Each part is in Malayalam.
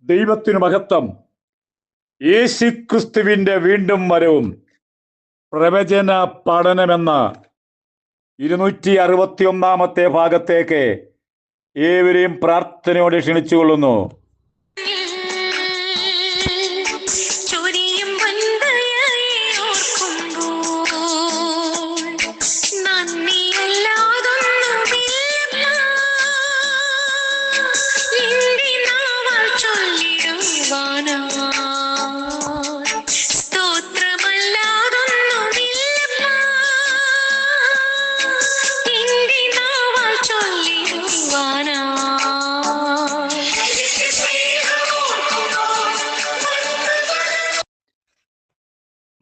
ദൈവത്തിനു മഹത്വം. യേശുക്രിസ്തുവിന്റെ വീണ്ടും വരവും പ്രവചന പഠനമെന്ന 261 ഭാഗത്തേക്ക് ഏവരെയും പ്രാർത്ഥനയോടെ ക്ഷണിച്ചുകൊള്ളുന്നു.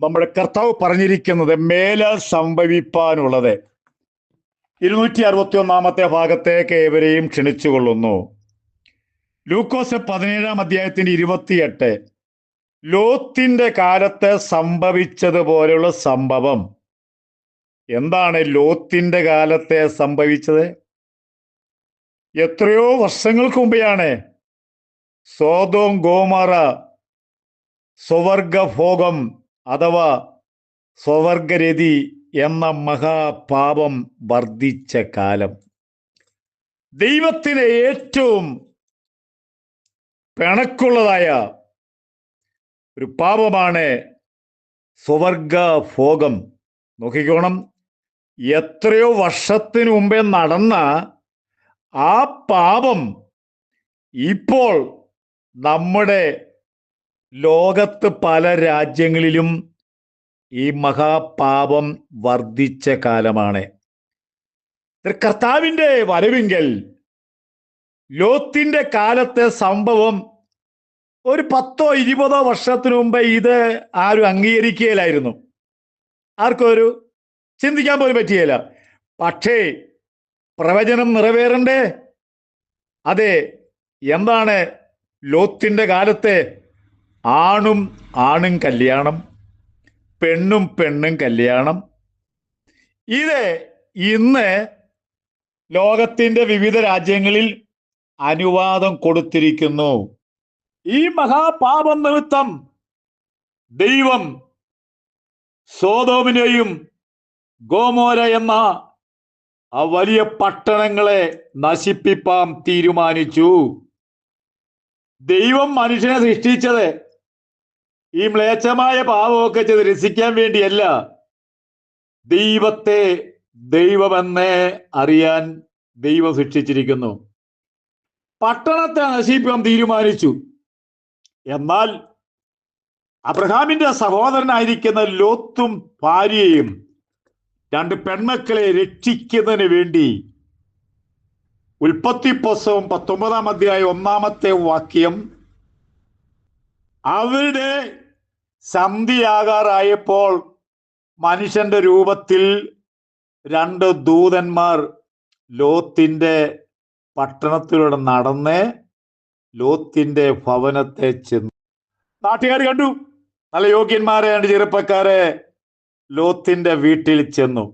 നമ്മുടെ കർത്താവ് പറഞ്ഞിരിക്കുന്നത് മേലാൽ സംഭവിപ്പാനുള്ളത്. 261 ഭാഗത്തേക്ക് ഏവരെയും ക്ഷണിച്ചുകൊള്ളുന്നു. ലൂക്കോസ് 17 അധ്യായത്തിന്റെ 28. ലോത്തിന്റെ കാലത്ത് സംഭവിച്ചതുപോലെയുള്ള സംഭവം. എന്താണ് ലോത്തിന്റെ കാലത്തെ സംഭവിച്ചത്? എത്രയോ വർഷങ്ങൾക്ക് മുമ്പെയാണ് സോദോം ഗോമോറ സ്വവർഗഭോഗം അഥവാ സ്വവർഗരതി എന്ന മഹാപാപം വർദ്ധിച്ച കാലം. ദൈവത്തിന് ഏറ്റവും പിണക്കുള്ളതായ ഒരു പാപമാണ് സ്വവർഗഭോഗം. നോക്കിക്കോണം, എത്രയോ വർഷത്തിനു മുമ്പേ നടന്ന ആ പാപം ഇപ്പോൾ നമ്മുടെ ലോകത്ത് പല രാജ്യങ്ങളിലും ഈ മഹാപാപം വർദ്ധിച്ച കാലമാണ്. കർത്താവിൻ്റെ വരവിങ്കൽ ലോത്തിന്റെ കാലത്തെ സംഭവം ഒരു 10-20 വർഷത്തിനു മുമ്പ് ഇത് ആരും അംഗീകരിക്കുകയില്ലായിരുന്നു. ആർക്കും ഒരു ചിന്തിക്കാൻ പോലും പറ്റുകയില്ല. പക്ഷേ പ്രവചനം നിറവേറണ്ടേ? അതെ. എന്താണ് ലോത്തിന്റെ കാലത്തെ? ആണും ആണും കല്യാണം, പെണ്ണും പെണ്ണും കല്യാണം. ഇത് ഇന്ന് ലോകത്തിന്റെ വിവിധ രാജ്യങ്ങളിൽ അനുവാദം കൊടുത്തിരിക്കുന്നു. ഈ മഹാപാപം നിമിത്തം ദൈവം സോദോമിനെയും ഗോമോര എന്ന ആ വലിയ പട്ടണങ്ങളെ നശിപ്പിപ്പാൻ തീരുമാനിച്ചു. ദൈവം മനുഷ്യനെ സൃഷ്ടിച്ചത് ഈ മ്ലേച്ഛമായ പാപമൊക്കെ ചെയ്ത് രസിക്കാൻ വേണ്ടിയല്ല, ദൈവത്തെ ദൈവമെന്ന് അറിയാൻ ദൈവം സൃഷ്ടിച്ചിരിക്കുന്നു. പട്ടണത്തെ നശിപ്പിക്കാൻ തീരുമാനിച്ചു. എന്നാൽ അബ്രഹാമിന്റെ സഹോദരനായിരിക്കുന്ന ലോത്തും ഭാര്യയും 2 പെൺമക്കളെ രക്ഷിക്കുന്നതിന് വേണ്ടി ഉൽപ്പത്തി പുസ്തകം 19 അധ്യായം 1 അവരുടെ സന്ധിയാകാറായപ്പോൾ മനുഷ്യന്റെ രൂപത്തിൽ 2 ദൂതന്മാർ ലോത്തിന്റെ പട്ടണത്തിലൂടെ നടന്ന് ലോത്തിന്റെ ഭവനത്തെ ചെന്നു. നാട്ടുകാർ കണ്ടു. നല്ല യോഗ്യന്മാരെ 2 ചെറുപ്പക്കാരെ ലോത്തിന്റെ വീട്ടിൽ ചെന്നു.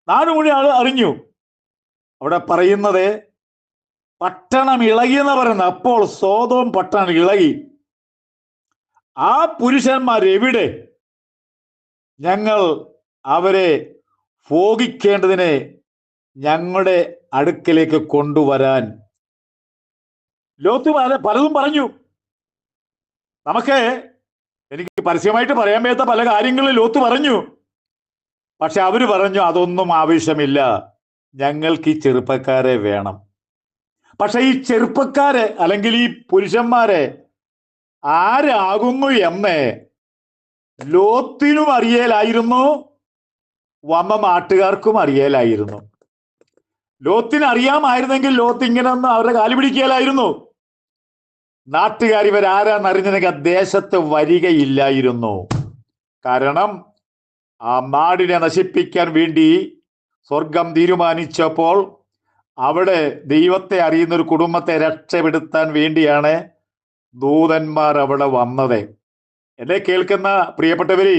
നാട് മുഴുവൻ ആൾ അറിഞ്ഞു. അവിടെ പറയുന്നത് പട്ടണം ഇളകി എന്ന് പറയുന്നത്. അപ്പോൾ സോദോം പട്ടണം ഇളകി. ആ പുരുഷന്മാരെവിടെ? ഞങ്ങൾ അവരെ ഭോഗിക്കേണ്ടതിന് ഞങ്ങളുടെ അടുക്കലേക്ക് കൊണ്ടുവരാൻ. ലോത്ത് പലതും പറഞ്ഞു. എനിക്ക് പരസ്യമായിട്ട് പറയാൻ പറ്റാത്ത പല കാര്യങ്ങളും ലോത്ത് പറഞ്ഞു. പക്ഷെ അവര് പറഞ്ഞു അതൊന്നും ആവശ്യമില്ല, ഞങ്ങൾക്ക് ഈ ചെറുപ്പക്കാരെ വേണം. പക്ഷെ ഈ ചെറുപ്പക്കാരെ അല്ലെങ്കിൽ ഈ പുരുഷന്മാരെ ആരാകുന്നു എന്ന് ലോത്തിനും അറിയലായിരുന്നു, വന്ന നാട്ടുകാർക്കും അറിയലായിരുന്നു. ലോത്തിന് അറിയാമായിരുന്നെങ്കിൽ ലോത്ത് ഇങ്ങനെ ഒന്നും അവരുടെ കാലു പിടിക്കലായിരുന്നു. നാട്ടുകാർ ഇവരാരാന്നറിഞ്ഞെങ്കിൽ ദേശത്ത് വരികയില്ലായിരുന്നു. കാരണം ആ നാടിനെ നശിപ്പിക്കാൻ വേണ്ടി സ്വർഗം തീരുമാനിച്ചപ്പോൾ അവിടെ ദൈവത്തെ അറിയുന്ന ഒരു കുടുംബത്തെ രക്ഷപ്പെടുത്താൻ വേണ്ടിയാണ് ദൂതന്മാർ അവിടെ വന്നത്. എന്നെ കേൾക്കുന്ന പ്രിയപ്പെട്ടവരെ,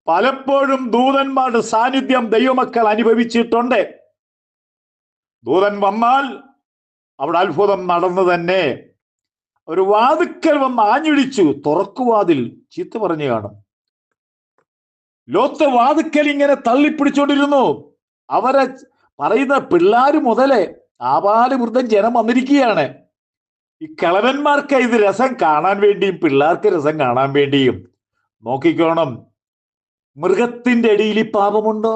പലപ്പോഴും ദൂതന്മാരുടെ സാന്നിധ്യം ദൈവമക്കൾ അനുഭവിച്ചിട്ടുണ്ട്. ദൂതൻ വന്നാൽ അവിടെ അത്ഭുതം നടന്നു തന്നെ. ഒരു വാതിക്കൽ വന്ന് ആഞ്ഞിടിച്ചു. തുറക്കുവാതിൽ ചീത്ത പറഞ്ഞു കാണും. ലോത്ത് വാതിക്കൽ ഇങ്ങനെ തള്ളിപ്പിടിച്ചോണ്ടിരുന്നു. അവരെ പറയുന്ന പിള്ളേര് മുതലേ ആപാല വൃദ്ധൻ ജനം വന്നിരിക്കുകയാണ്. ഈ കിളവന്മാർക്ക് ഇത് രസം കാണാൻ വേണ്ടിയും പിള്ളേർക്ക് രസം കാണാൻ വേണ്ടിയും നോക്കിക്കോണം. മൃഗത്തിന്റെ അടിയിൽ ഈ പാപമുണ്ടോ?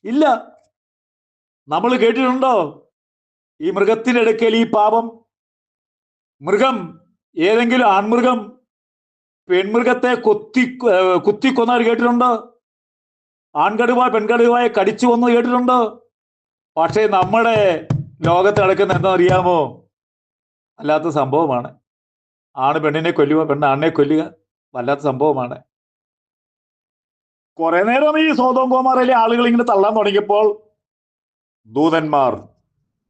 ഇല്ല. നമ്മൾ കേട്ടിട്ടുണ്ടോ ഈ മൃഗത്തിന്റെ അടുക്കൽ ഈ പാപം? മൃഗം, ഏതെങ്കിലും ആൺമൃഗം പെൺമൃഗത്തെ കുത്തിക്കൊന്നാൽ കേട്ടിട്ടുണ്ടോ? ആൺകടുവ പെൺകടുവായെ കടിച്ചു കൊന്നു കേട്ടിട്ടുണ്ടോ? പക്ഷേ നമ്മുടെ ലോകത്ത് നടക്കുന്ന എന്താ അറിയാമോ? വല്ലാത്ത സംഭവമാണ്. ആണ് പെണ്ണിനെ കൊല്ലുക, പെണ്ണ് ആണിനെ കൊല്ലുക. വല്ലാത്ത സംഭവമാണ്. കുറെ നേരം ഈ സോദോം ഗോമോറയിലെ ആളുകൾ ഇങ്ങനെ തള്ളാൻ തുടങ്ങിയപ്പോൾ ദൂതന്മാർ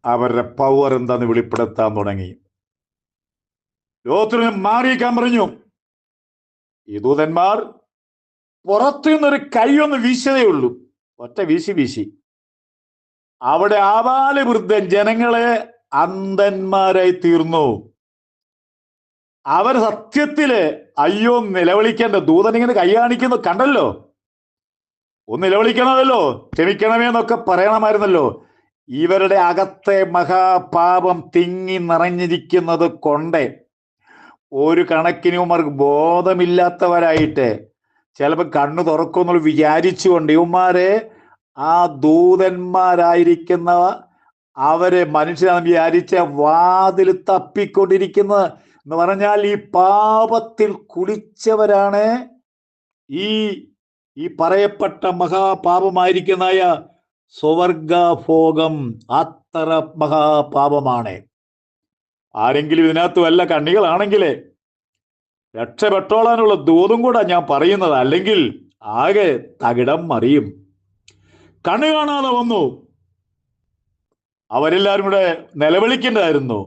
അവരുടെ പവർ എന്താന്ന് വെളിപ്പെടുത്താൻ തുടങ്ങി. ലോകത്തിന് മാറിയിക്കാൻ പറഞ്ഞു. ഈ ദൂതന്മാർ പുറത്തു നിന്നൊരു കൈയൊന്ന് വീശതേ ഉള്ളൂ. ഒറ്റ വീശി അവിടെ ആബാല വൃദ്ധൻ ജനങ്ങളെ അന്ധന്മാരായി തീർന്നു. അവർ സത്യത്തില് അയ്യോ നിലവിളിക്കേണ്ട. ദൂതൻ ഇങ്ങനെ കൈ കാണിക്കുന്നു കണ്ടല്ലോ. ഒന്ന് നിലവിളിക്കണമല്ലോ, ക്ഷമിക്കണമേ എന്നൊക്കെ പറയണമായിരുന്നല്ലോ. ഇവരുടെ അകത്തെ മഹാപാപം തിങ്ങി നിറഞ്ഞിരിക്കുന്നത് കൊണ്ട് ഒരു കണക്കിന് ഇവന്മാർക്ക് ബോധമില്ലാത്തവരായിട്ട് ചിലപ്പോൾ കണ്ണു തുറക്കുമെന്നുള്ള വിചാരിച്ചുകൊണ്ട് ഇവന്മാരെ ആ ദൂതന്മാരായിരിക്കുന്ന അവരെ മനുഷ്യനാണെന്ന് വിചാരിച്ച വാതിൽ തപ്പിക്കൊണ്ടിരിക്കുന്നത് എന്ന് പറഞ്ഞാൽ ഈ പാപത്തിൽ കുളിച്ചവരാണ് ഈ പറയപ്പെട്ട മഹാപാപമായിരിക്കുന്ന സ്വവർഗഭോഗം. അത്ര മഹാപാപമാണ്. ആരെങ്കിലും ഇതിനകത്ത് വല്ല കണ്ണികളാണെങ്കിലേ രക്ഷപ്പെട്ടോളാനുള്ള ദൂതും കൂടെ ഞാൻ പറയുന്നത്. അല്ലെങ്കിൽ ആകെ തകിടം മറിയും. കണ്ണു കാണാതെ വന്നു. അവരെല്ലാരും കൂടെ നിലവിളിക്കേണ്ടതായിരുന്നു.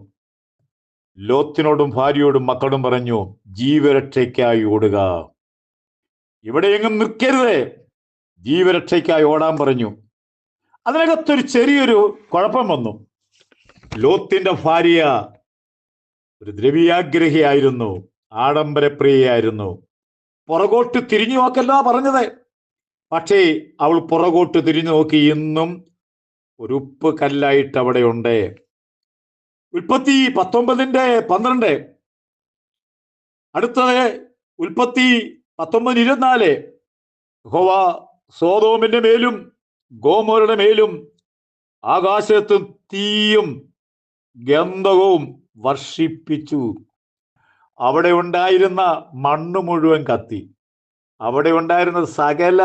ലോത്തിനോടും ഭാര്യയോടും മക്കളോടും പറഞ്ഞു, ജീവരക്ഷയ്ക്കായി ഓടുക, ഇവിടെയെങ്ങും നിൽക്കരുത്, ജീവരക്ഷയ്ക്കായി ഓടാൻ പറഞ്ഞു. അതിനകത്തൊരു ചെറിയൊരു കുഴപ്പം വന്നു. ലോത്തിന്റെ ഭാര്യ ഒരു ദ്രവ്യാഗ്രഹിയായിരുന്നു, ആഡംബരപ്രിയയായിരുന്നു. പുറകോട്ട് തിരിഞ്ഞു നോക്കല്ല പറഞ്ഞത്. പക്ഷേ അവൾ പുറകോട്ട് തിരിഞ്ഞു നോക്കി. ഇന്നും ഒരു ഉപ്പ് കല്ലായിട്ട് അവിടെ ഉണ്ട്. ഉൽപ്പത്തി 19:12. അടുത്തത് ഉൽപ്പത്തി 19:24. യഹോവ സോദോമിന്റെ മേലും ഗോമോരയുടെ മേലും ആകാശത്ത് തീയും ഗന്ധകവും വർഷിപ്പിച്ചു. അവിടെ ഉണ്ടായിരുന്ന മണ്ണ് മുഴുവൻ കത്തി. അവിടെ ഉണ്ടായിരുന്ന സകല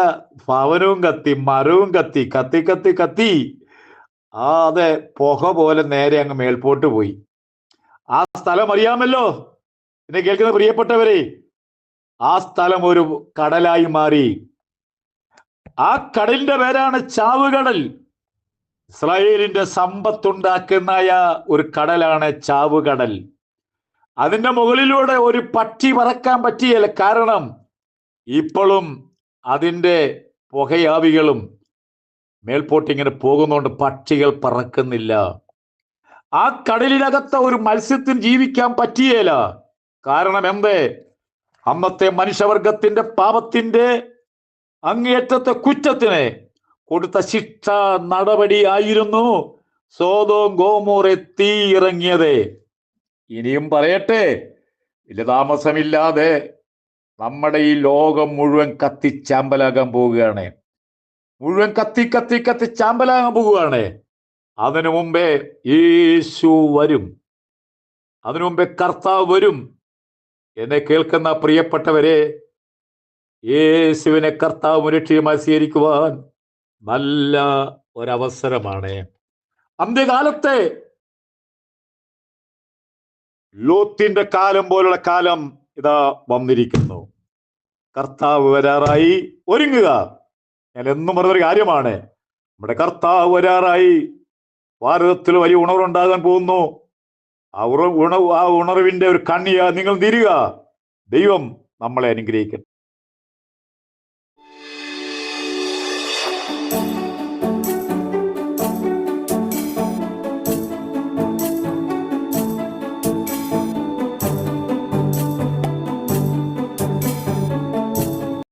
ഭവനവും കത്തി, മരവും കത്തി, കത്തി കത്തി കത്തി അതെ പുക പോലെ നേരെ അങ്ങ് മേൽപോട്ട് പോയി. ആ സ്ഥലം അറിയാമല്ലോ എന്നെ കേൾക്കുന്ന പ്രിയപ്പെട്ടവരെ. ആ സ്ഥലം ഒരു കടലായി മാറി. ആ കടലിന്റെ പേരാണ് ചാവുകടൽ. ഇസ്രായേലിന്റെ സമ്പത്തുണ്ടാക്കുന്ന ഒരു കടലാണ് ചാവുകടൽ. അതിന്റെ മുകളിലൂടെ ഒരു പക്ഷി പറക്കാൻ പറ്റിയല്ല. കാരണം ഇപ്പോഴും അതിന്റെ പുകയാവികളും മേൽപോട്ട് ഇങ്ങനെ പോകുന്നതുകൊണ്ട് പക്ഷികൾ പറക്കുന്നില്ല. ആ കടലിനകത്ത ഒരു മത്സ്യത്തിന് ജീവിക്കാൻ പറ്റിയേല. കാരണം എന്തേ? അന്നത്തെ മനുഷ്യവർഗത്തിന്റെ പാപത്തിന്റെ അങ്ങേയറ്റത്തെ കുറ്റത്തിന് കൊടുത്ത ശിക്ഷ നടപടിയായിരുന്നു സോദോം ഗോമോറെ തീ ഇറങ്ങിയത്. ഇനിയും പറയട്ടെ, വലിയ താമസമില്ലാതെ നമ്മുടെ ഈ ലോകം മുഴുവൻ കത്തിച്ചാമ്പലാകാൻ പോവുകയാണ്. മുഴുവൻ കത്തി കത്തി കത്തി ചാമ്പലാകാൻ പോവുകയാണ്. അതിനു മുമ്പേ യേശു വരും. അതിനു മുമ്പേ കർത്താവ് വരും. എന്നെ കേൾക്കുന്ന പ്രിയപ്പെട്ടവരെ, യേശുവിനെ കർത്താവ് രക്ഷയുമായി സ്വീകരിക്കുവാൻ നല്ല ഒരവസരമാണ്. അന്ത്യകാലത്തെ ലോത്തിന്റെ കാലം പോലുള്ള കാലം ഇതാ വന്നിരിക്കുന്നു. കർത്താവ് വരാറായി, ഒരുങ്ങുക. ഞാൻ എന്നും പറഞ്ഞൊരു കാര്യമാണ്, നമ്മുടെ കർത്താവ് വരാറായി. ഭാരതത്തിൽ വലിയ ഉണർവുണ്ടാകാൻ പോകുന്നു. ആ ഉണർവിന്റെ ഒരു കണ്ണിയാ നിങ്ങൾ തിരിക. ദൈവം നമ്മളെ അനുഗ്രഹിക്കട്ടെ.